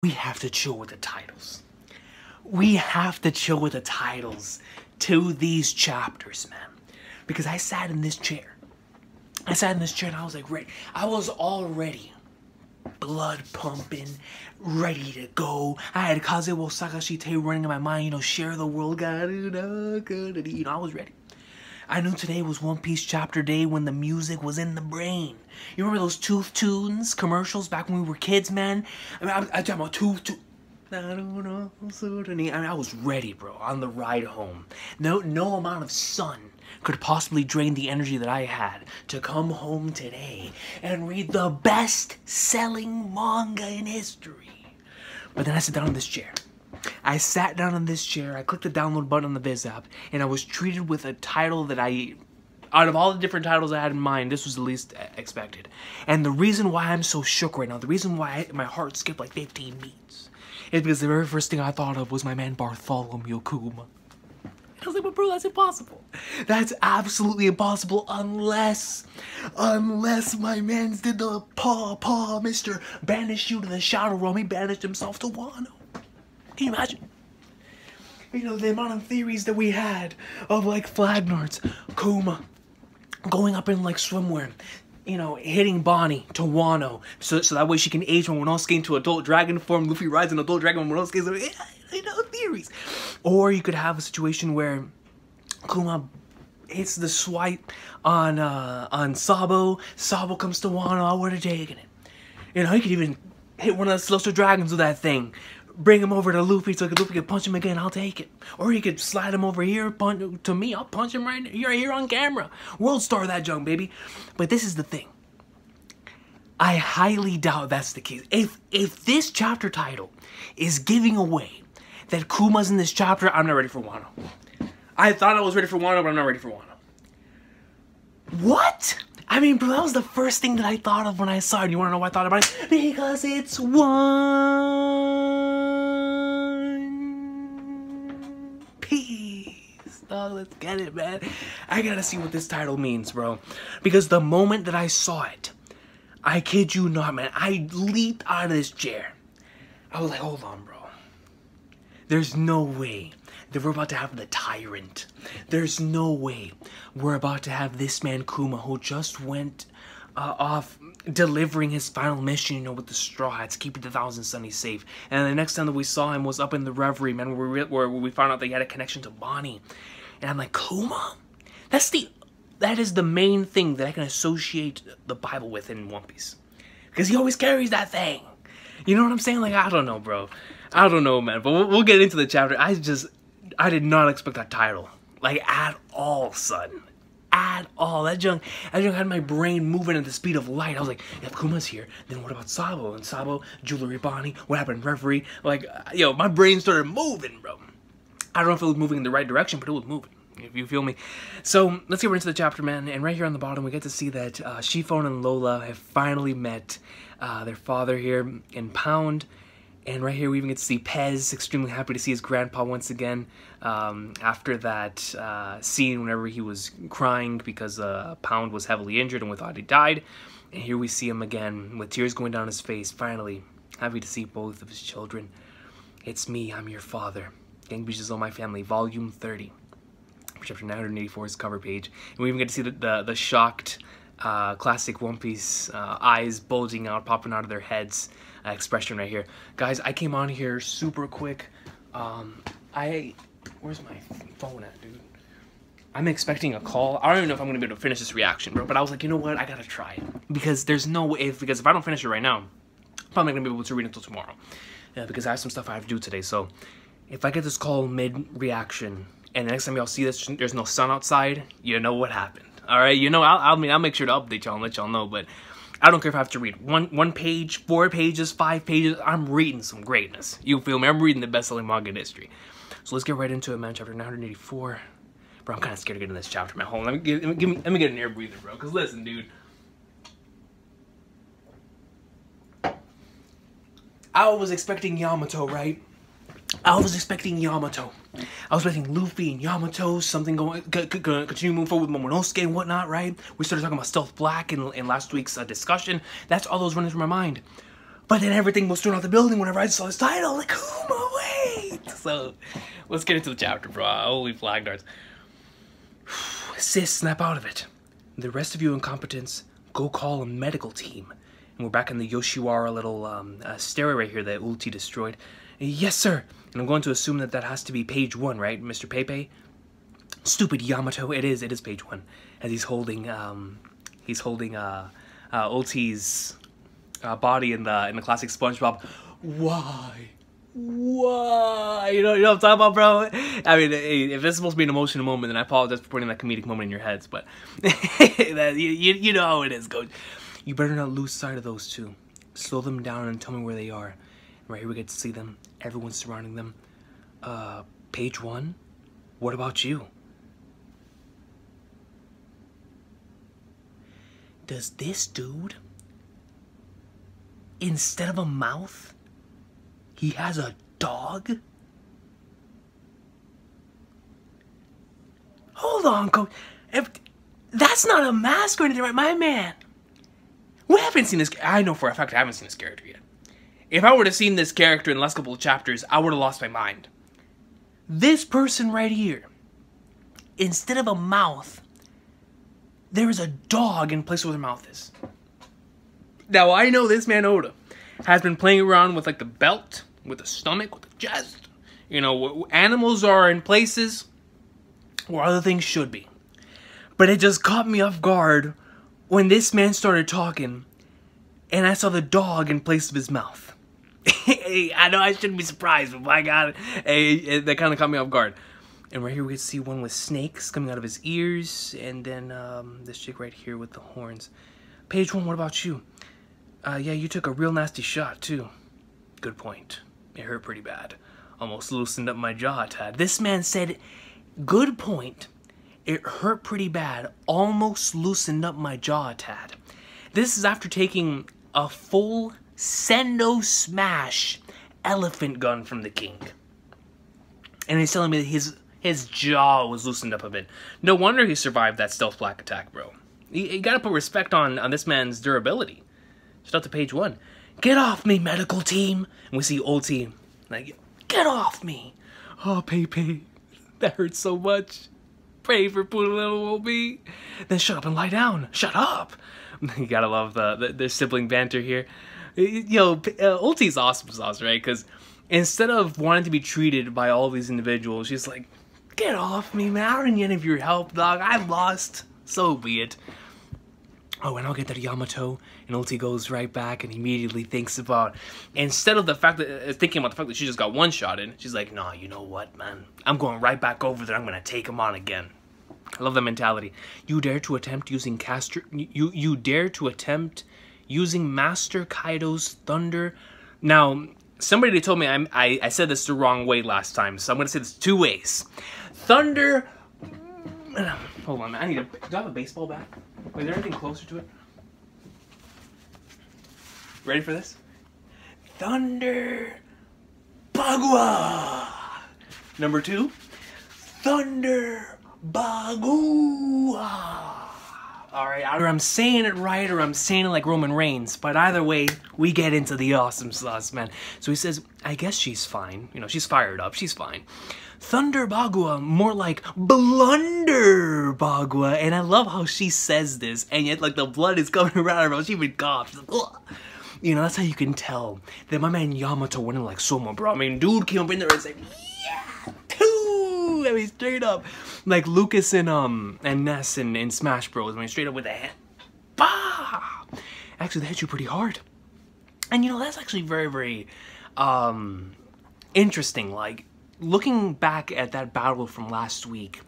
We have to chill with the titles. We have to chill with the titles to these chapters, man. Because I sat in this chair. And I was like, ready. I was already blood pumping, ready to go. I had Kazuo Sakashite running in my mind, you know, share the world, God, you know, I was ready. I knew today was One Piece chapter day when the music was in the brain. You remember those Tooth Tunes commercials back when we were kids, man? I mean, I'm talking about Tooth Tunes. I don't know. I mean, I was ready, bro, on the ride home. No amount of sun could possibly drain the energy that I had to come home today and read the best-selling manga in history. But then I sat down in this chair. I clicked the download button on the Viz app, and I was treated with a title that out of all the different titles I had in mind, this was the least expected. And the reason why I'm so shook right now, the reason why my heart skipped like 15 beats, is because the very first thing I thought of was my man Bartholomew Kuma. I was like, but bro, that's impossible. That's absolutely impossible unless my man's did the Mr. Banish you to the Shadow Realm. He banished himself to Wano. Can you imagine? You know, the amount of theories that we had of like Flagnards, Kuma, going up in like swimwear, you know, hitting Bonnie to Wano, so that way she can age when Momonosuke into adult dragon form, Luffy rides an adult dragon when Momonosuke is, you know, theories. Or you could have a situation where Kuma hits the swipe on Sabo, Sabo comes to Wano, I would have taken it. You know, he could even hit one of the Celestial Dragons with that thing. Bring him over to Luffy so Luffy can punch him again, I'll take it. Or he could slide him over here, punch to me, I'll punch him right here on camera. World star that junk, baby. But this is the thing. I highly doubt that's the case. If this chapter title is giving away that Kuma's in this chapter, I'm not ready for Wano. I thought I was ready for Wano, but I'm not ready for Wano. What? I mean, bro, that was the first thing that I thought of when I saw it. You wanna know why I thought about it? Because it's One Piece. Oh, let's get it, man. I gotta see what this title means, bro. Because the moment that I saw it, I kid you not, man, I leaped out of this chair. I was like, hold on, bro. There's no way that we're about to have the Tyrant. There's no way we're about to have this man Kuma, who just went off delivering his final mission, you know, with the Straw Hats, keeping the Thousand Sunnies safe. And the next time that we saw him was up in the Reverie, man, where we found out that he had a connection to Bonnie. And I'm like, Kuma? That is the main thing that I can associate the Bible with in One Piece. Because he always carries that thing. You know what I'm saying? Like, I don't know, bro. I don't know, man. But we'll get into the chapter. I did not expect that title. Like, at all, son. At all. That junk had my brain moving at the speed of light. I was like, if Kuma's here, then what about Sabo? And Sabo, Jewelry Bonnie, what happened in Reverie? Like, yo, my brain started moving, bro. I don't know if it was moving in the right direction, but it was moving. If you feel me. So, let's get right into the chapter, man. And right here on the bottom, we get to see that Chiffon and Lola have finally met their father here in Pound. And right here, we even get to see Pez, extremely happy to see his grandpa once again. After that scene whenever he was crying because Pound was heavily injured and we thought he died. And here we see him again with tears going down his face, finally happy to see both of his children. It's me, I'm your father. Gang Beaches on My Family, Volume 30. Chapter 984's cover page. And we even get to see the shocked classic One Piece eyes bulging out, popping out of their heads expression right here. Guys, I came on here super quick. Where's my phone at, dude? I'm expecting a call. I don't even know if I'm gonna be able to finish this reaction, bro. But I was like, you know what? I gotta try it. Because there's no way, because if I don't finish it right now, I'm probably not gonna be able to read it until tomorrow. Because I have some stuff I have to do today. So if I get this call mid-reaction, and the next time y'all see this, there's no sun outside, you know what happened. Alright, you know, I'll make sure to update y'all and let y'all know, but I don't care if I have to read one page, 4 pages, 5 pages, I'm reading some greatness. You feel me? I'm reading the best-selling manga in history. So let's get right into it, man. Chapter 984. Bro, I'm kind of scared to get in this chapter, man. Hold on, let me get an air breather, bro, because listen, dude. I was expecting Yamato, right? I was expecting Yamato. I was expecting Luffy and Yamato, something continue moving forward with Momonosuke and whatnot, right? We started talking about Stealth Black in last week's discussion. That's all that was running through my mind. But then everything was thrown out the building whenever I saw his title. Like, Kuma, wait! So, let's get into the chapter, bro. Holy flag darts. Sis, snap out of it. The rest of you incompetents, go call a medical team. And we're back in the Yoshiwara little stairway right here that Ulti destroyed. Yes, sir. And I'm going to assume that that has to be page 1, right, Mr. Pepe? Stupid Yamato. It is page 1. As he's holding Ulti's body in the classic SpongeBob. Why? You know what I'm talking about, bro? I mean, if this is supposed to be an emotional moment, then I apologize for putting that comedic moment in your heads, but you know how it is, Coach. You better not lose sight of those two. Slow them down and tell me where they are. Right here we get to see them. Everyone's surrounding them. Page 1? What about you? Does this dude, instead of a mouth, he has a dog? Hold on, Coach. That's not a mask or anything, right? My man. We haven't seen this. I know for a fact I haven't seen this character yet. If I would have seen this character in the last couple of chapters, I would have lost my mind. This person right here, instead of a mouth, there is a dog in place where their mouth is. Now, I know this man Oda has been playing around with like the belt, with the stomach, with the chest. You know, animals are in places where other things should be. But it just caught me off guard when this man started talking and I saw the dog in place of his mouth. I know I shouldn't be surprised, but my God, that kind of caught me off guard. And right here we can see one with snakes coming out of his ears, and then this chick right here with the horns. Page 1, what about you? Yeah, you took a real nasty shot too. Good point. It hurt pretty bad. Almost loosened up my jaw a tad. This man said, good point. It hurt pretty bad. Almost loosened up my jaw a tad. This is after taking a full Sendo Smash elephant gun from the king. And he's telling me that his jaw was loosened up a bit. No wonder he survived that stealth black attack, bro. You gotta put respect on this man's durability. Shout out to page 1. Get off me, medical team. And we see Ulti like, get off me. Oh, Pepe, that hurts so much. Pray for little me. Then shut up and lie down. Shut up. You gotta love their sibling banter here. Yo, Ulti's awesome sauce, right? Because instead of wanting to be treated by all these individuals, she's like, get off me, man. I don't need any of your help, dog. I lost. So be it. Oh, and I'll get that Yamato. And Ulti goes right back and immediately thinks about, instead of thinking about the fact that she just got one shot in, she's like, nah, you know what, man? I'm going right back over there. I'm going to take him on again. I love that mentality. You dare to attempt using you dare to attempt using Master Kaido's thunder. Now, somebody told me I said this the wrong way last time, so I'm going to say this 2 ways. Thunder... Hold on, man. Do I have a baseball bat? Is there anything closer to it? Ready for this? Thunder Bagua. Number 2, Thunder Bagua. Alright, either I'm saying it right or I'm saying it like Roman Reigns, but either way, we get into the awesome sauce, man. So he says, I guess she's fine. You know, she's fired up. She's fine. Thunder Bagua, more like Blunder Bagua. And I love how she says this, and yet, like, the blood is coming around her mouth. She even coughs. She's like, ugh. You know, that's how you can tell that my man Yamato went in like Soma, bro. I mean, dude came up in there and said, yeah, two. I mean, straight up. Like Lucas and Ness in Smash Bros. I mean, straight up with a hand. Bah! Actually, they hit you pretty hard. And, you know, that's actually very, very interesting. Like, looking back at that battle from last week,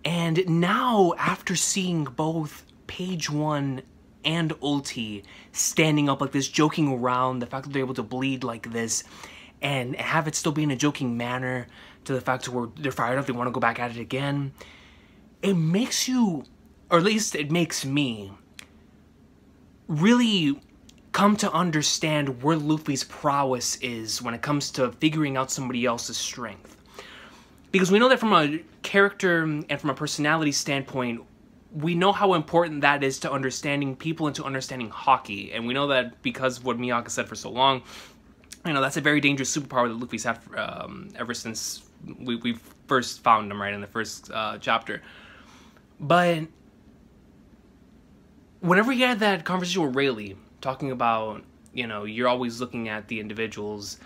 and now after seeing both Page 1 and Ulti standing up like this, joking around, the fact that they're able to bleed like this, and have it still be in a joking manner, to the fact where they're fired up, they want to go back at it again, it makes you, or at least it makes me, really come to understand where Luffy's prowess is when it comes to figuring out somebody else's strength. Because we know that from a character and from a personality standpoint, we know how important that is to understanding people and to understanding hockey. And we know that because of what Miyaka said for so long, you know, that's a very dangerous superpower that Luffy's had ever since we first found him, right, in the first chapter. But whenever he had that conversation with Rayleigh, talking about, you know, you're always looking at the individuals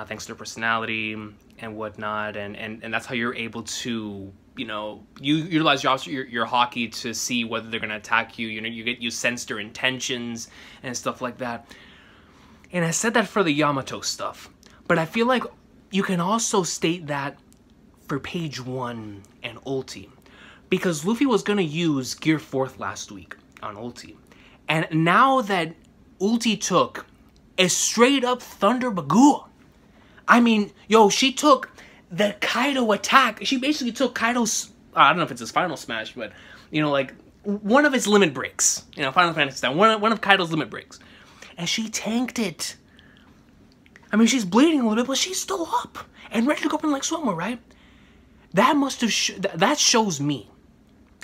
thanks to their personality and whatnot, and that's how you're able to, you know, you utilize your hockey to see whether they're going to attack you. You know, you sense their intentions and stuff like that. And I said that for the Yamato stuff, but I feel like you can also state that for Page 1 and Ulti, because Luffy was going to use Gear 4th last week on Ulti, and now that Ulti took a straight up Thunder Bagua, I mean, yo, she took the Kaido attack. She basically took Kaido's, I don't know if it's his final smash, but, you know, like, one of his limit breaks. You know, Final Fantasy style. One of Kaido's limit breaks. And she tanked it. I mean, she's bleeding a little bit, but she's still up. And ready to go up in like Swimmer, right? That must have, that shows me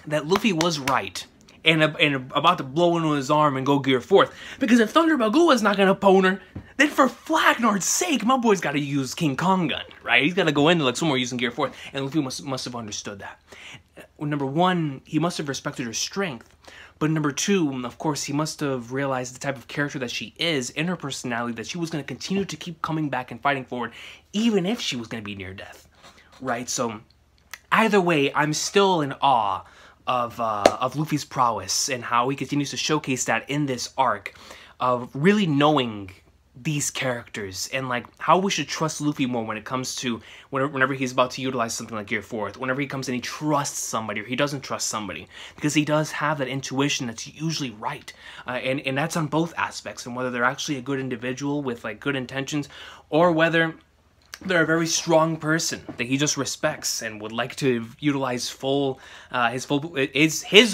that Luffy was right. And about to blow into his arm and go Gear 4th. Because if Thunder Bagua is not going to pwn her, then for Flagnard's sake, my boy's got to use King Kong gun, right? He's got to go into like somewhere using Gear 4th. And Luffy must have understood that. Number one, he must have respected her strength. But number two, of course, he must have realized the type of character that she is in her personality, that she was going to continue to keep coming back and fighting forward, even if she was going to be near death, right? So either way, I'm still in awe of Luffy's prowess and how he continues to showcase that in this arc of really knowing these characters and like how we should trust Luffy more when it comes to whenever he's about to utilize something like Gear 4th, whenever he comes and he trusts somebody or he doesn't trust somebody, because he does have that intuition that's usually right, and that's on both aspects, and whether they're actually a good individual with like good intentions or whether they're a very strong person that he just respects and would like to utilize his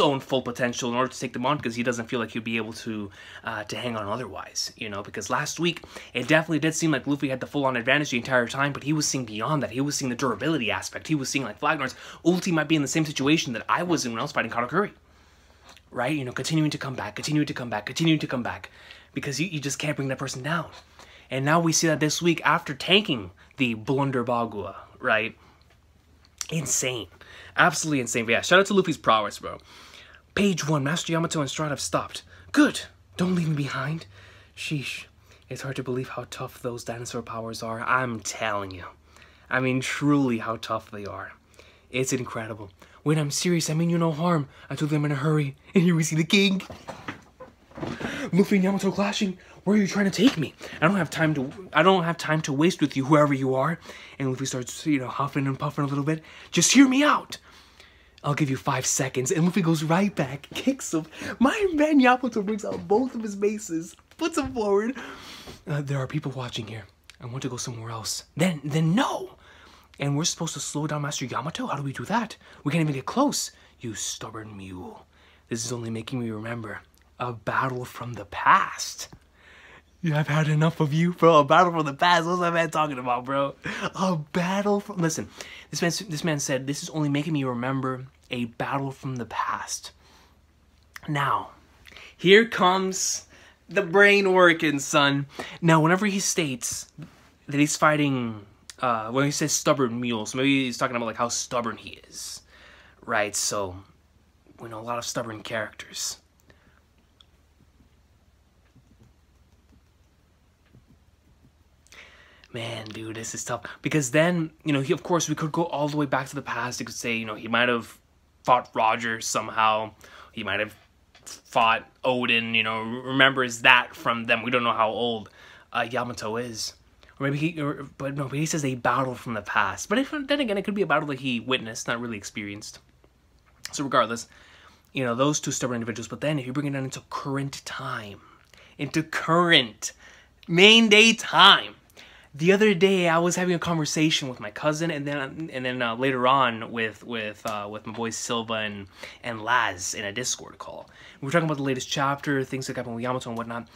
own full potential in order to take them on, because he doesn't feel like he'll be able to hang on otherwise, you know. Because last week it definitely did seem like Luffy had the full-on advantage the entire time, but he was seeing beyond that. He was seeing the durability aspect. He was seeing like Flagnard's ulti might be in the same situation that I was in when I was fighting Katakuri, right? You know, continuing to come back, because you just can't bring that person down. And now we see that this week after tanking the Blunder Bagua, right? Insane. Absolutely insane. But yeah, shout out to Luffy's prowess, bro. Page 1, Master Yamato and Strahd have stopped. Good. Don't leave me behind. Sheesh. It's hard to believe how tough those dinosaur powers are. I'm telling you. I mean, truly how tough they are. It's incredible. When I'm serious, I mean you no harm. I told them in a hurry. And here we see the king. Luffy and Yamato clashing. Where are you trying to take me? I don't have time to waste with you, whoever you are. And Luffy starts, you know, huffing and puffing a little bit. Just hear me out. I'll give you 5 seconds. And Luffy goes right back, kicks him. My man Yamato brings out both of his maces, puts them forward. There are people watching here. I want to go somewhere else. Then no. And we're supposed to slow down Master Yamato? How do we do that? We can't even get close. You stubborn mule. This is only making me remember a battle from the past. Yeah, I've had enough of you, bro. A battle from the past. What's that man talking about, bro? A battle from... Listen, this man said, this is only making me remember a battle from the past. Now, here comes the brain working, son. Now, whenever he states that he's fighting... when he says stubborn mule, so maybe he's talking about like how stubborn he is. Right, so... we know a lot of stubborn characters. Man, dude, this is tough. Because then, you know, of course, we could go all the way back to the past. You could say, you know, he might have fought Roger somehow. He might have fought Odin, you know, remembers that from them. We don't know how old Yamato is. Or maybe but he says a battle from the past. But then again, it could be a battle that he witnessed, not really experienced. So regardless, you know, those two stubborn individuals. But then if you bring it down into current time, into current main day time, the other day, I was having a conversation with my cousin, and then later on with my boys Silva and Laz in a Discord call. We were talking about the latest chapter, things that happened with Yamato and whatnot,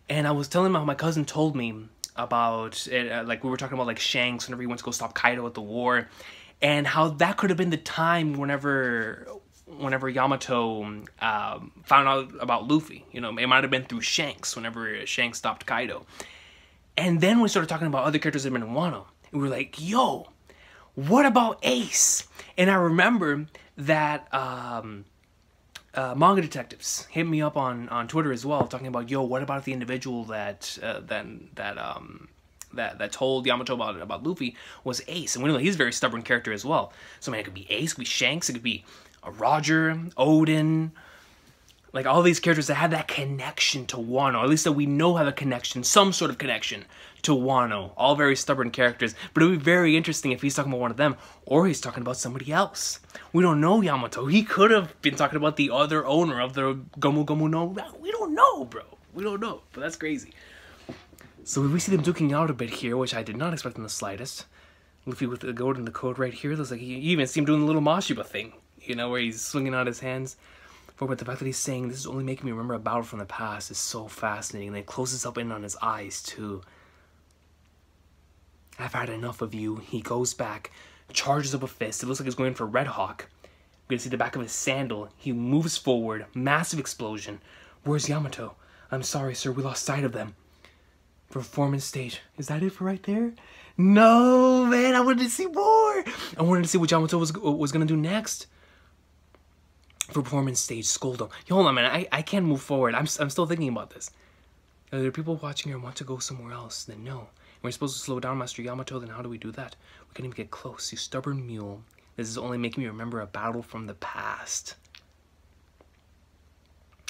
and I was telling him how my cousin told me about it, like we were talking about like Shanks whenever he went to go stop Kaido at the war, and how that could have been the time whenever whenever Yamato found out about Luffy. You know, it might have been through Shanks, whenever Shanks stopped Kaido. And then we started talking about other characters that have been in Wano. And we were like, yo, what about Ace? And I remember that Manga Detectives hit me up on Twitter as well, talking about, yo, what about the individual that told Yamato about Luffy was Ace? And we know he's a very stubborn character as well. So man, it could be Ace, it could be Shanks, it could be Roger, Odin, like all these characters that have that connection to Wano, or at least that we know have a connection, some sort of connection to Wano. All very stubborn characters, but it would be very interesting if he's talking about one of them, or he's talking about somebody else. We don't know Yamato. He could have been talking about the other owner of the Gomu Gomu no. We don't know, bro. We don't know, but that's crazy. So we see them duking out a bit here, which I did not expect in the slightest. Luffy with the goat in the code right here. Looks like you even see him doing the little Mashiba thing, you know, where he's swinging out his hands. But the fact that he's saying, this is only making me remember a battle from the past, is so fascinating. And it closes up in on his eyes, too. I've had enough of you. He goes back, charges up a fist. It looks like he's going for Red Hawk. We can see the back of his sandal. He moves forward. Massive explosion. Where's Yamato? I'm sorry, sir. We lost sight of them. Performance stage. Is that it for right there? No, man. I wanted to see more. I wanted to see what Yamato was going to do next. Performance stage, Scoldo. Yo, hold on, man. I can't move forward. I'm still thinking about this. Are there people watching here who want to go somewhere else? Then no. We're supposed to slow down, Master Yamato. Then how do we do that? We can't even get close. You stubborn mule. This is only making me remember a battle from the past.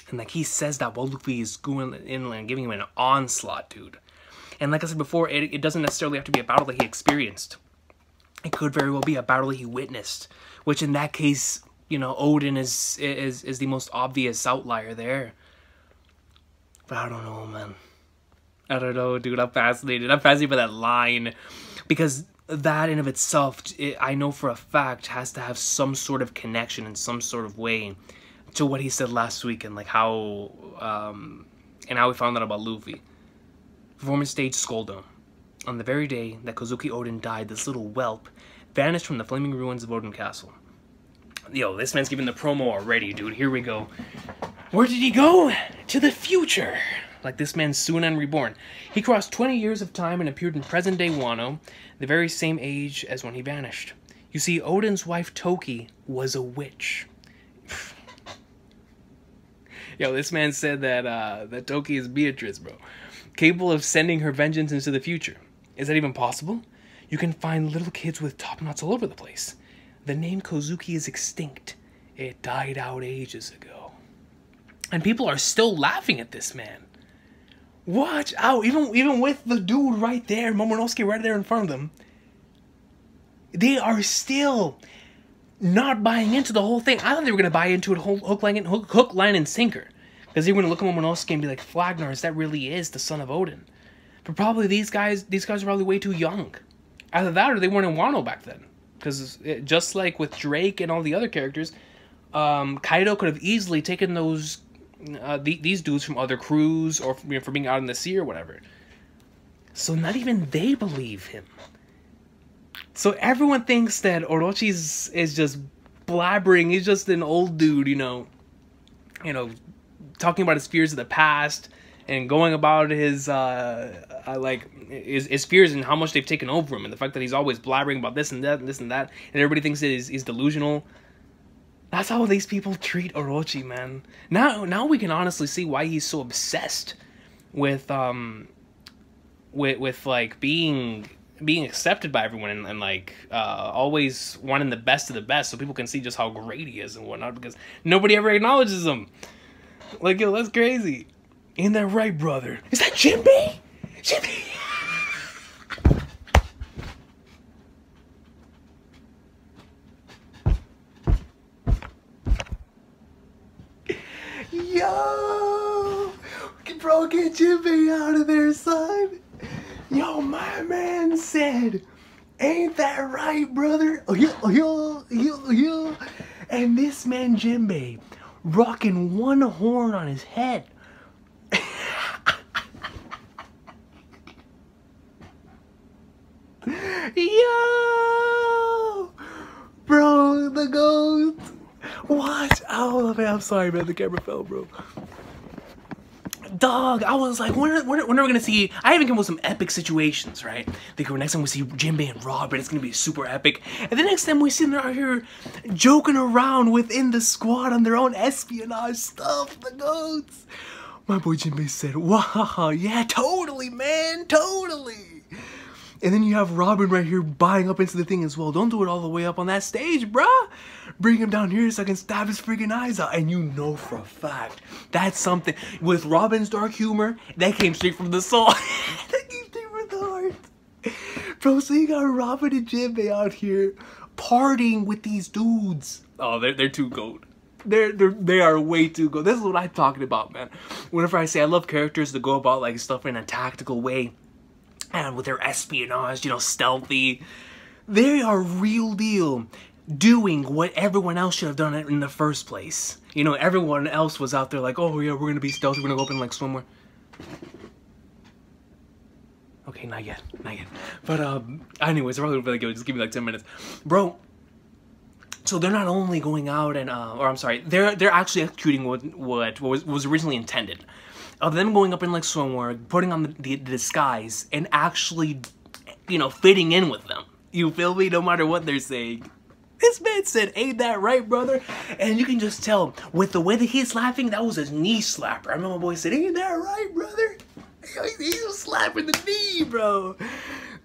And like he says that while Luffy is going in and giving him an onslaught, dude. And like I said before, it doesn't necessarily have to be a battle that he experienced. It could very well be a battle that he witnessed, which in that case, you know, Odin is the most obvious outlier there. But I don't know, man. I don't know, dude. I'm fascinated. I'm fascinated by that line. Because that in of itself, I know for a fact, has to have some sort of connection in some sort of way to what he said last week. And like how, and how we found out about Luffy. Performance stage, Scoldo. On the very day that Kozuki Odin died, this little whelp vanished from the flaming ruins of Odin Castle. Yo, this man's giving the promo already, dude. Here we go. Where did he go? To the future. Like this man's Sunan reborn. He crossed 20 years of time and appeared in present-day Wano, the very same age as when he vanished. You see, Odin's wife Toki was a witch. Yo, this man said that Toki is Beatrice, bro. Capable of sending her vengeance into the future. Is that even possible? You can find little kids with top knots all over the place. The name Kozuki is extinct. It died out ages ago. And people are still laughing at this man. Watch out. Even with the dude right there, Momonosuke right there in front of them, they are still not buying into the whole thing. I thought they were going to buy into it hook, line, and sinker. Because they were going to look at Momonosuke and be like, Flagnars, that really is the son of Odin. But probably these guys are probably way too young. Either that or they weren't in Wano back then. Because just like with Drake and all the other characters, Kaido could have easily taken those these dudes from other crews or for being out in the sea or whatever. So not even they believe him. So everyone thinks that Orochi is just blabbering. He's just an old dude, you know, talking about his fears of the past and going about his his fears and how much they've taken over him, and the fact that he's always blabbering about this and that and this and that, and everybody thinks that he's delusional. That's how these people treat Orochi, man. Now we can honestly see why he's so obsessed with like being accepted by everyone and like always wanting the best of the best, so people can see just how great he is and whatnot, because nobody ever acknowledges him. Like, yo, that's crazy. Ain't that right, brother? Is that Jinbei? Jinbei! Yo! Bro, get Jinbei out of there, son! Yo, my man said, ain't that right, brother? Yo. And this man, Jinbei, rocking one horn on his head. Yo! Bro, the goat. What? Oh man, I'm sorry, man. The camera fell, bro. Dog, I was like, when are we gonna see? I even come with some epic situations, right? Next time we see Jinbei and Robin, it's gonna be super epic. And the next time we see them out here joking around within the squad on their own espionage stuff, the goats. My boy Jinbei said, "Wow, yeah, totally, man, totally." And then you have Robin right here buying up into the thing as well. Don't do it all the way up on that stage, bruh. Bring him down here so I can stab his freaking eyes out. And you know for a fact, that's something. With Robin's dark humor, that came straight from the soul. That came straight from the heart. Bro, so you got Robin and Jinbei out here partying with these dudes. Oh, they're too goat. They are way too good. This is what I'm talking about, man. Whenever I say I love characters that go about like stuff in a tactical way, and with their espionage, you know, stealthy, they are real deal doing what everyone else should have done in the first place. You know, everyone else was out there like, oh yeah, we're gonna be stealthy, we're gonna go up and like swimwear. Okay, not yet. But anyways, we're really good. Just give me like 10 minutes, bro. So they're not only going out and, or I'm sorry, they're actually executing what was originally intended. Of them going up in like swimwear, putting on the disguise, and actually, you know, fitting in with them. You feel me? No matter what they're saying. This man said, "Ain't that right, brother?" And you can just tell with the way that he's laughing, that was his knee slapper. I remember my boy said, "Ain't that right, brother?" He was slapping the knee, bro.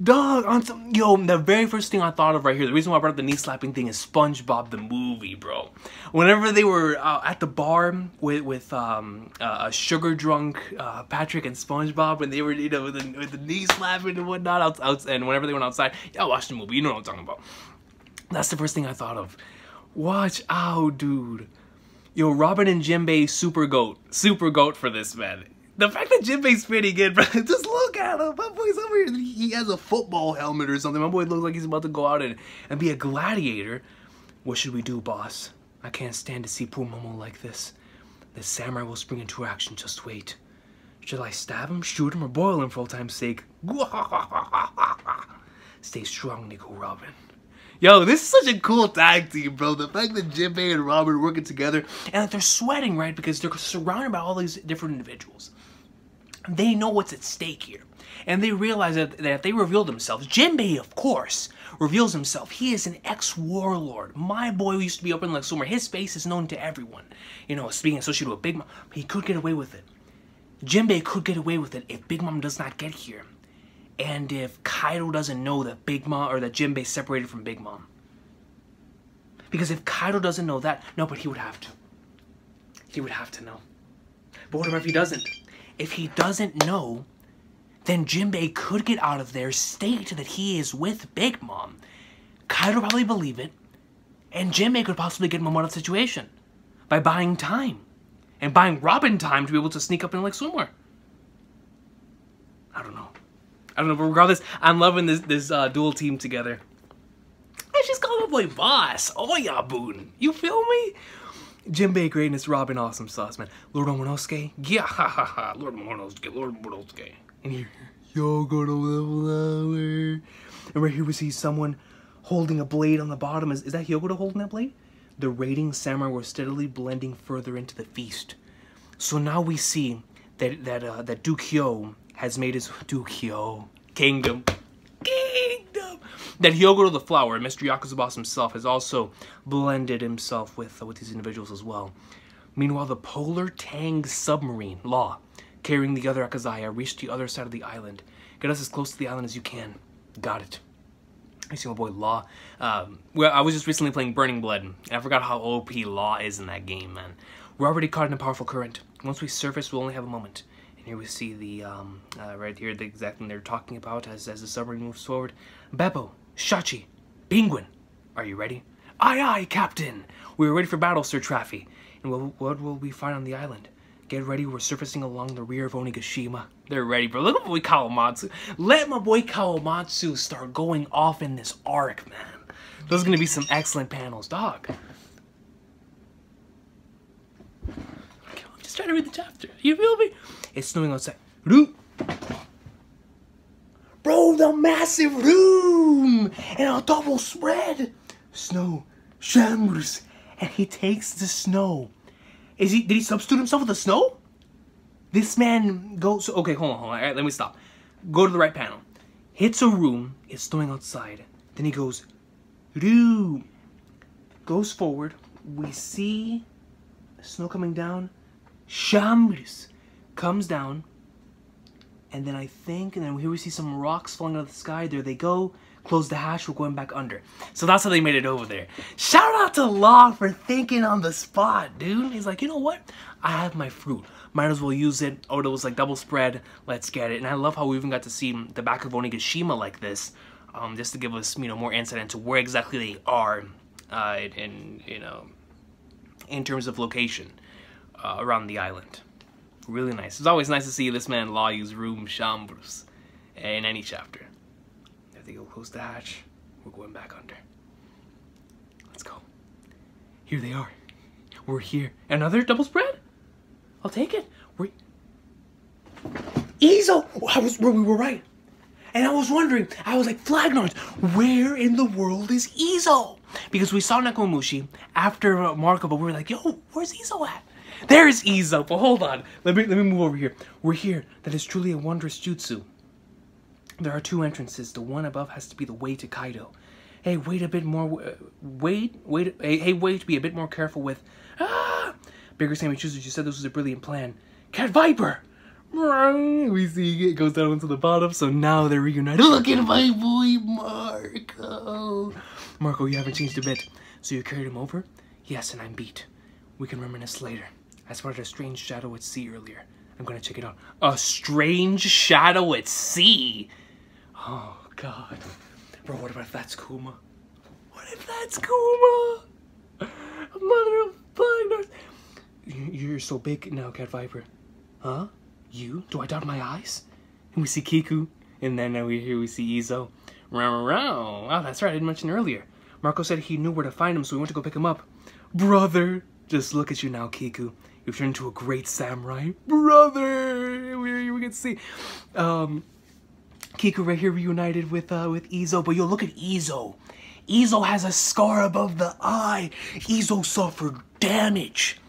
Dog, on some, yo, the very first thing I thought of right here, the reason why I brought up the knee slapping thing is SpongeBob the movie, bro. Whenever they were at the bar with a sugar drunk Patrick and SpongeBob, and they were, you know, with the knee slapping and whatnot, and whenever they went outside, yeah, watch the movie, you know what I'm talking about. That's the first thing I thought of. Watch out, dude. Yo, Robin and Jinbei, super goat for this, man. The fact that Jinbei's fitting in, bro, just look at him. My boy's over here. He has a football helmet or something. My boy looks like he's about to go out and be a gladiator. What should we do, boss? I can't stand to see poor Momo like this. The samurai will spring into action. Just wait. Should I stab him, shoot him, or boil him for old time's sake? Stay strong, Nico Robin. Yo, this is such a cool tag team, bro. The fact that Jinbei and Robin are working together and that they're sweating, right? Because they're surrounded by all these different individuals. They know what's at stake here. And they realize that if they reveal themselves, Jinbei, of course, reveals himself. He is an ex-warlord. My boy used to be up in like swimwear. His face is known to everyone. You know, being associated with Big Mom. He could get away with it. Jinbei could get away with it if Big Mom does not get here. And if Kaido doesn't know that Big Mom, or that Jinbei separated from Big Mom. Because if Kaido doesn't know that, no, but he would have to. He would have to know. But what if he doesn't? If he doesn't know, then Jinbei could get out of there, state that he is with Big Mom. Kaido would probably believe it, and Jinbei could possibly get Mom out of the situation by buying time. And buying Robin time to be able to sneak up and like swimwear. I don't know, but regardless, I'm loving this dual team together. I just call my boy boss. Oh yeah, Boon. You feel me? Jinbei greatness, Robin awesome sauce, man. Lord Momonosuke? Yeah, ha ha ha. Lord Momonosuke. And here, Yogoro the flower. And right here we see someone holding a blade on the bottom. Is that Yogoro holding that blade? The raiding samurai were steadily blending further into the feast. So now we see that Dukyo has made his kingdom. That Hyogoro the Flower, Mr. Yakuza Boss himself, has also blended himself with these individuals as well. Meanwhile, the Polar Tang submarine, Law, carrying the other Akazaya, reached the other side of the island. Get us as close to the island as you can. Got it. I see my boy Law. Well, I was just recently playing Burning Blood, and I forgot how OP Law is in that game, man. We're already caught in a powerful current. Once we surface, we'll only have a moment. And here we see the, right here, the exact thing they're talking about as the submarine moves forward. Beppo, Shachi, Penguin, are you ready? Aye, aye, Captain. We are ready for battle, Sir Traffy. And what will we find on the island? Get ready, we're surfacing along the rear of Onigashima. They're ready, bro. Look at my boy Kawamatsu. Let my boy Kawamatsu start going off in this arc, man. Those are going to be some excellent panels, dog. I'm just trying to read the chapter. You feel me? It's snowing outside. Bro, the massive room! And a double spread! Snow, showers, and he takes the snow. Did he substitute himself with the snow? This man goes, okay, hold on. All right, let me stop. Go to the right panel. Hits a room, it's snowing outside. Then he goes, doo. Goes forward. We see snow coming down. Chambres comes down. And then and then here we see some rocks falling out of the sky. There they go. Close the hatch, we're going back under. So that's how they made it over there. Shout out to Law for thinking on the spot, dude. He's like, you know what? I have my fruit. Might as well use it. Oda was like, double spread. Let's get it. And I love how we even got to see the back of Onigashima like this. Just to give us, more insight into where exactly they are in terms of location around the island. Really nice. It's always nice to see this man Law use room chambres in any chapter. There they go, close the hatch. We're going back under. Let's go. Here they are. We're here. Another double spread? I'll take it. Izo! We were right. And I was wondering, I was like, Flagnards, where in the world is Izo? Because we saw Nekomamushi after Marco, but we were like, yo, where's Izo at? There's Izo, but hold on. Let me move over here. We're here. That is truly a wondrous jutsu. There are two entrances. The one above has to be the way to Kaido. Hey, wait a bit more. Wait to be a bit more careful with. Bigger Sammy Choosers, you said this was a brilliant plan. Cat Viper! We see it goes down into the bottom, so now they're reunited. Look at my boy, Marco! Marco, you haven't changed a bit. So you carried him over? Yes, and I'm beat. We can reminisce later. I spotted a strange shadow at sea earlier. I'm gonna check it out. A strange shadow at sea? Oh, God. Bro, what if that's Kuma? What if that's Kuma? Mother of Flagnards. You're so big now, Cat Viper. Huh? You? Do I doubt my eyes? And we see Kiku. And then we see Izo. Oh, that's right, I didn't mention earlier. Marco said he knew where to find him, so we went to go pick him up. Brother! Just look at you now, Kiku. You've turned into a great samurai. Brother! We can see. Kiku right here reunited with Izo. But yo, look at Izo. Izo has a scar above the eye. Izo suffered damage.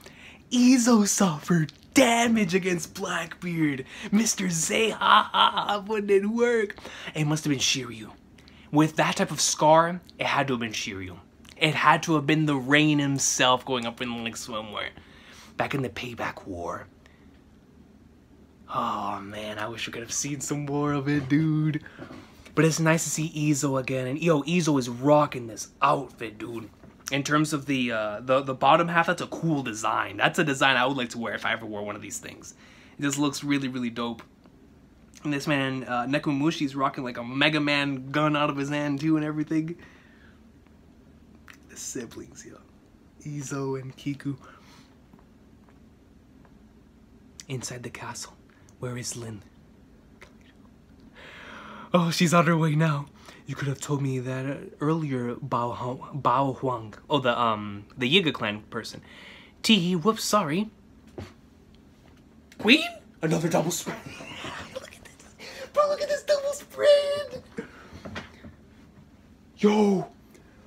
Izo suffered damage against Blackbeard. Mr. Zeha wouldn't work. It must have been Shiryu. With that type of scar, it had to have been Shiryu. It had to have been the Rain himself going up in like swimwear. Back in the Payback War. Oh man, I wish we could have seen some more of it, dude. But it's nice to see Izo again. And yo, Izo is rocking this outfit, dude. In terms of the bottom half, that's a cool design. That's a design I would like to wear if I ever wore one of these things. It just looks really, really dope. And this man, Nekomamushi's rocking like a Mega Man gun out of his hand too and everything. The siblings, yo. Izo and Kiku. Inside the castle. Where is Lin? Oh, she's on her way now. You could have told me that earlier, Bao Huang. Oh, the Yiga clan person. Tee, whoops, sorry. Queen? Another double spread. Look at this. Bro, look at this double spread. Yo.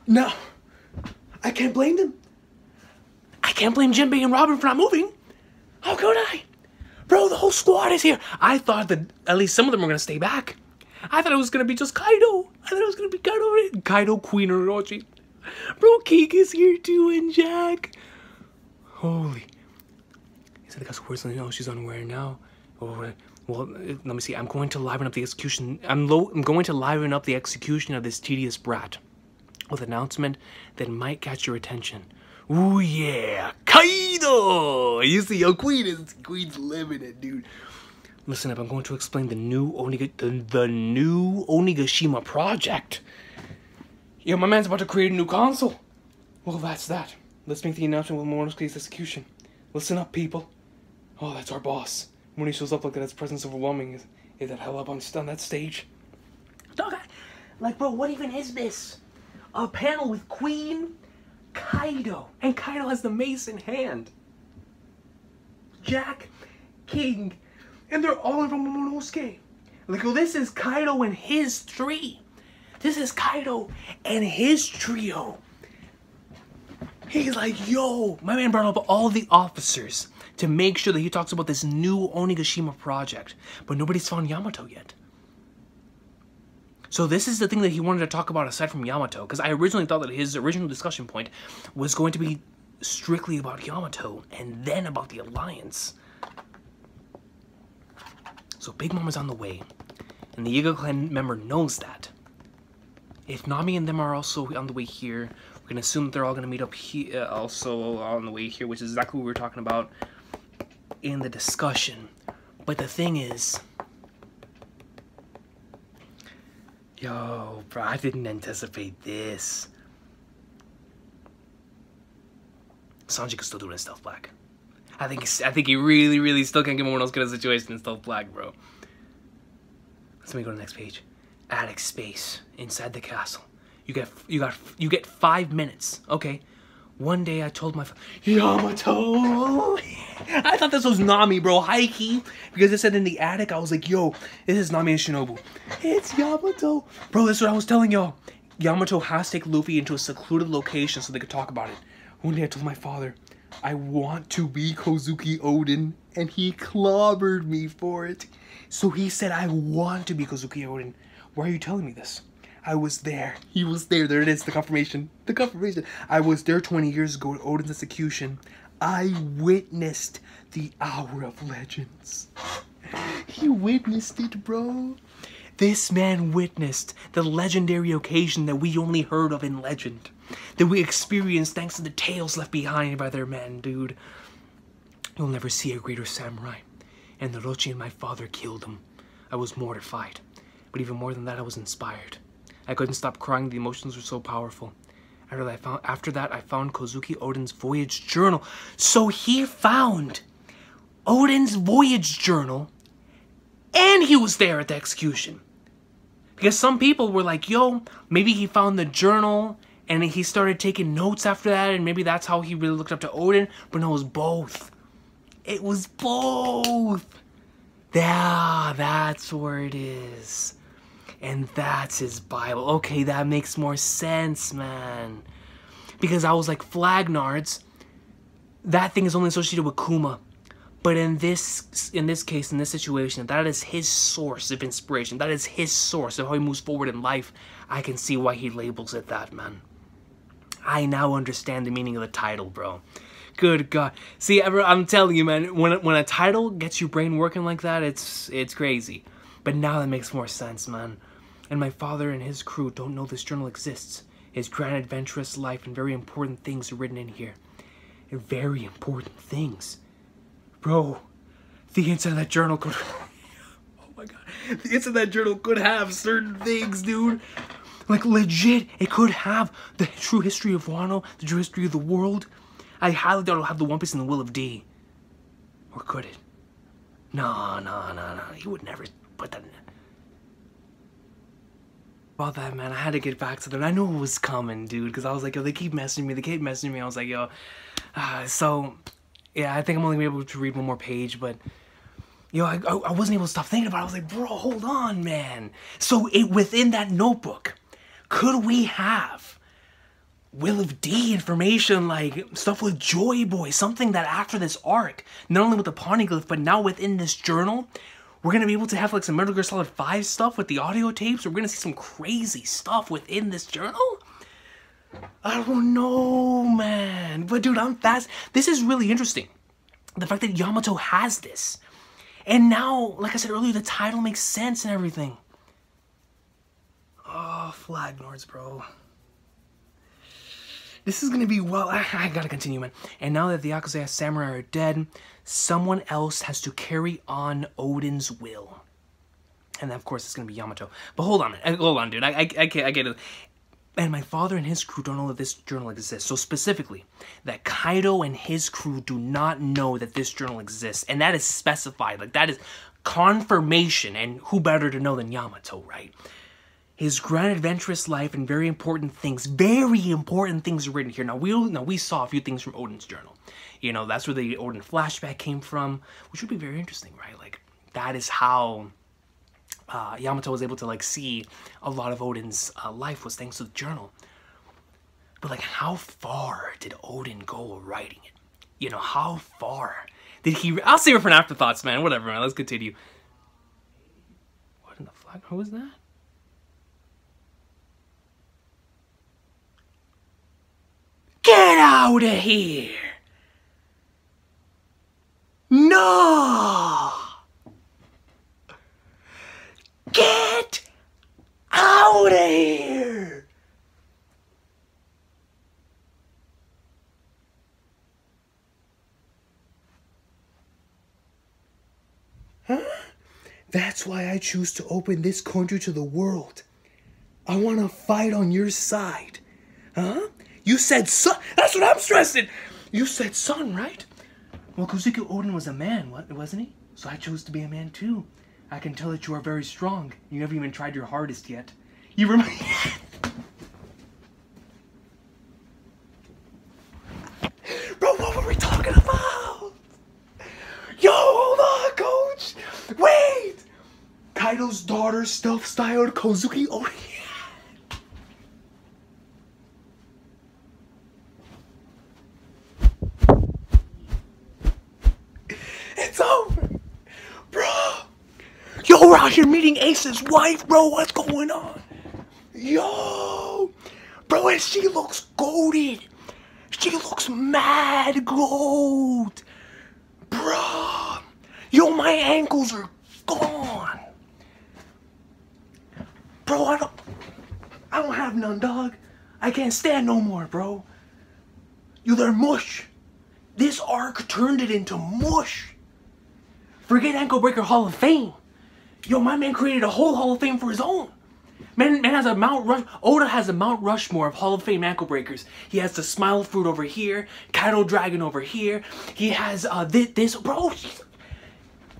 No. I can't blame them. I can't blame Jinbei and Robin for not moving. How could I? Bro, the whole squad is here. I thought that at least some of them were going to stay back. I thought it was going to be just Kaido. I thought it was going to be Kaido. Kaido, Queen, or Orochi. Bro, Keek is here too, and Jack. Holy. He said the castle words. No, she's unaware now. Oh, well, let me see. I'm going to liven up the execution. I'm going to liven up the execution of this tedious brat with an announcement that might catch your attention. Ooh, yeah. Kaido! You see, yo, Queen's living it, dude. Listen up, I'm going to explain the new Onigashima project. Yo, my man's about to create a new console. Well, that's that. Let's make the announcement with Momonosuke's execution. Listen up, people. Oh, that's our boss. When he shows up like that, his presence overwhelming. Is that hell up on that stage? Dog, like, bro, what even is this? A panel with Queen, Kaido. And Kaido has the mace in hand. Jack, King, and they're all in from Momonosuke. Like, oh, this is Kaido and his tree. This is Kaido and his trio. He's like, yo, my man brought up all the officers to make sure that he talks about this new Onigashima project, but nobody's found Yamato yet. So this is the thing that he wanted to talk about aside from Yamato, because I originally thought that his original discussion point was going to be strictly about Yamato and then about the Alliance. So Big Mom is on the way, and the Yiga clan member knows that. If Nami and them are also on the way here, we're gonna assume that they're all gonna meet up here, also on the way here, which is exactly what we were talking about in the discussion. But the thing is, yo, bro, I didn't anticipate this. Sanji could still do it in Stealth Black. I think he really still can't get one of those kind of situations in Stealth Black, bro. Let me go to the next page. Attic space inside the castle. You get 5 minutes. Okay. One day I told my Yamato. I thought this was Nami, bro. High key, because it said in the attic. I was like, yo, this is Nami and Shinobu. It's Yamato, bro. That's what I was telling y'all. Yamato has to take Luffy into a secluded location so they could talk about it. One day I told my father, I want to be Kozuki Oden, and he clobbered me for it. So he said, I want to be Kozuki Oden. Why are you telling me this? I was there. He was there. There it is, the confirmation. The confirmation. I was there 20 years ago at Oden's execution. I witnessed the Hour of Legends. He witnessed it, bro. This man witnessed the legendary occasion that we only heard of in legend. That we experienced thanks to the tales left behind by their men, dude. You'll never see a greater samurai. And Orochi and my father killed him. I was mortified. But even more than that, I was inspired. I couldn't stop crying. The emotions were so powerful. After that, I found Kozuki Oden's voyage journal. So he found Oden's voyage journal, and he was there at the execution. Because some people were like, yo, maybe he found the journal, and he started taking notes after that, and maybe that's how he really looked up to Oden. But no, it was both. It was both. Yeah, that's where it is. And that's his Bible. Okay, that makes more sense, man. Because I was like, Flagnards, that thing is only associated with Kuma. But in this case, in this situation, that is his source of inspiration. That is his source of how he moves forward in life. I can see why he labels it that, man. I now understand the meaning of the title, bro. Good God. See, I'm telling you, man, when a title gets your brain working like that, it's crazy. But now that makes more sense, man. And my father and his crew don't know this journal exists. His grand adventurous life and very important things are written in here. And very important things. Bro, the inside of that journal could... Oh my God. The inside of that journal could have certain things, dude. Like, legit, it could have the true history of Wano, the true history of the world. I highly doubt it'll have the One Piece and the Will of D. Or could it? No. He would never put that in it. About that, man, I had to get back to them. I knew it was coming, dude, because I was like, yo, they keep messaging me. I was like, yo, so, yeah, I think I'm only gonna be able to read one more page, but, yo, I wasn't able to stop thinking about it. I was like, bro, hold on, man. So, within that notebook, could we have Will of D information, like stuff with Joy Boy, something that after this arc, not only with the Poneglyph, but now within this journal, we're going to be able to have like some Metal Gear Solid 5 stuff with the audio tapes. We're going to see some crazy stuff within this journal. I don't know, man. But dude, I'm fast. This is really interesting. The fact that Yamato has this. And now, like I said earlier, the title makes sense and everything. Oh, Flagnards, bro. This is going to be, well, I gotta continue, man. And now that the Yakuza samurai are dead, someone else has to carry on Oden's will. And of course, it's going to be Yamato. But hold on, dude. I get it. And my father and his crew don't know that this journal exists. So specifically, that Kaido and his crew do not know that this journal exists. And that is specified. Like, that is confirmation. And who better to know than Yamato, right? His grand adventurous life and very important things are written here. Now we saw a few things from Oden's journal. You know, that's where the Oden flashback came from, which would be very interesting, right? Like, that is how Yamato was able to, like, see a lot of Oden's life was thanks to the journal. But like, how far did Odin go writing it? You know, how far did he... I'll save it for an afterthoughts, man. Whatever, man. Let's continue. What in the fuck? Who was that? Get out of here! No! Get out of here! Huh? That's why I choose to open this country to the world. I want to fight on your side. Huh? You said son. That's what I'm stressing. You said son, right? Well, Kozuki Odin was a man, wasn't he? So I chose to be a man too. I can tell that you are very strong. You haven't even tried your hardest yet. You remember? Bro, what were we talking about? Yo, hold on, coach. Wait. Kaido's daughter self-styled Kozuki Odin. It's over. Bro. Yo, we're out here meeting Ace's wife, bro. What's going on? Yo. Bro, and she looks goated. She looks mad gold. Bro. Yo, my ankles are gone. Bro, I don't have none, dog. I can't stand no more, bro. You, they're mush. This arc turned it into mush. Forget Ankle Breaker Hall of Fame. Yo, my man created a whole Hall of Fame for his own. Man has a Oda has a Mount Rushmore of Hall of Fame ankle breakers. He has the Smile Fruit over here, Kaido Dragon over here. He has this, bro.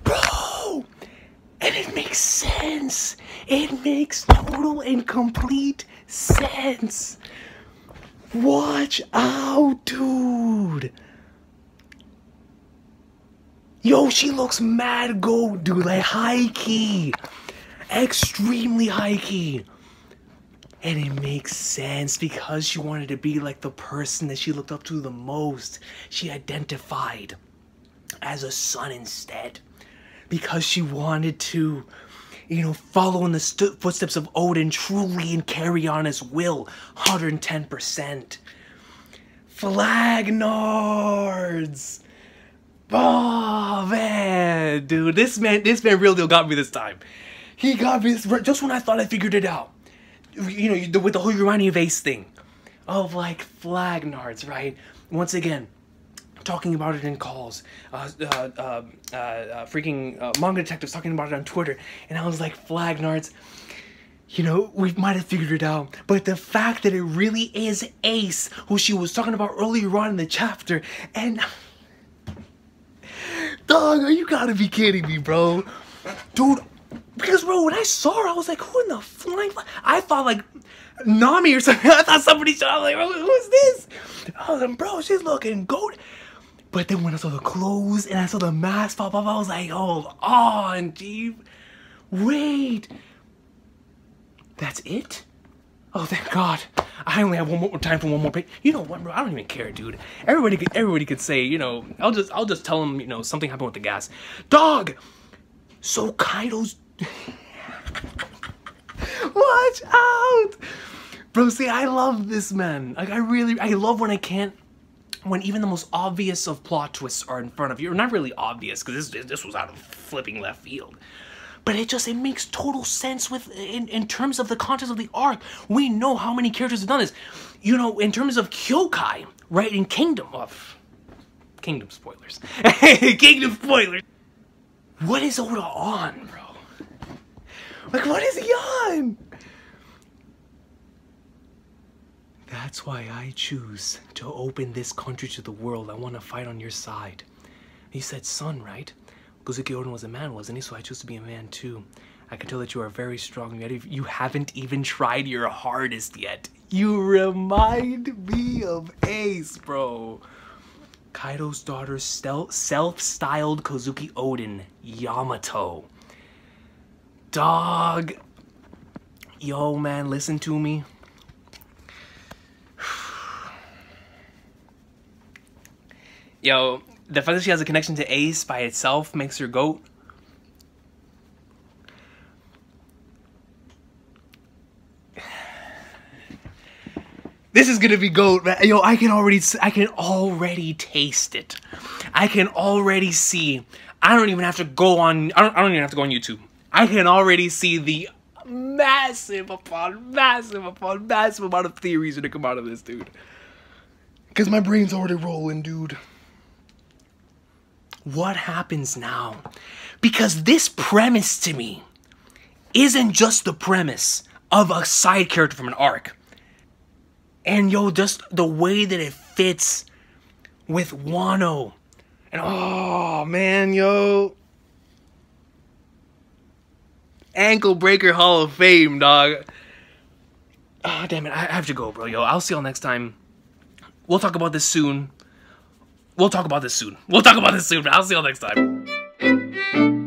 Bro! And it makes sense. It makes total and complete sense. Watch out, dude. Yo, she looks mad gold, dude. Like, high key. Extremely high key. And it makes sense because she wanted to be like the person that she looked up to the most. She identified as a son instead. Because she wanted to, you know, follow in the footsteps of Odin truly and carry on his will. 110%. Flagnards. Oh, man. Dude, this man real deal got me this time. He got me this, just when I thought I figured it out. You know, with the whole Urani of Ace thing. Of, like, Flagnards, right? Once again, talking about it in calls. Freaking manga detectives talking about it on Twitter. And I was like, Flagnards, you know, we might have figured it out. But the fact that it really is Ace, who she was talking about earlier on in the chapter. And... Dog, you gotta be kidding me, bro. Dude, because, bro, when I saw her, I was like, who in the flying... I thought, like, Nami or something. I thought somebody shot. I was like, who is this? I was like, bro, she's looking gold. But then when I saw the clothes and I saw the mask pop up, I was like, hold on, G. Wait. That's it? Oh, thank God. I only have one more time for one more page. You know what, bro? I don't even care, dude. Everybody could say, you know, I'll just tell them, you know, something happened with the gas. Dog! So Kaido's... Watch out! Bro, see, I love this, man. Like, I love when when even the most obvious of plot twists are in front of you. Or not really obvious, because this was out of flipping left field. But it makes total sense in terms of the context of the arc. We know how many characters have done this. You know, in terms of Kyokai, right, in Kingdom spoilers. Kingdom spoilers. What is Oda on, bro? Like, what is he on? That's why I choose to open this country to the world. I want to fight on your side. He said son, right? Kozuki Odin was a man, wasn't he? So I chose to be a man too. I can tell that you are very strong. You haven't even tried your hardest yet. You remind me of Ace, bro. Kaido's daughter self-styled Kozuki Odin, Yamato. Dog. Yo, man, listen to me. Yo, the fact that she has a connection to Ace by itself makes her GOAT. This is gonna be GOAT, man. Yo, I can already taste it. I can already see. I don't even have to go on. I don't even have to go on YouTube. I can already see the massive upon massive upon massive amount of theories that come out of this, dude. Because my brain's already rolling, dude. What happens now? Because this premise to me isn't just the premise of a side character from an arc. And yo, just the way that it fits with Wano. And oh man, yo. Ankle Breaker Hall of Fame, dog. Oh, damn it. I have to go, bro. Yo, I'll see y'all next time. We'll talk about this soon. But I'll see y'all next time.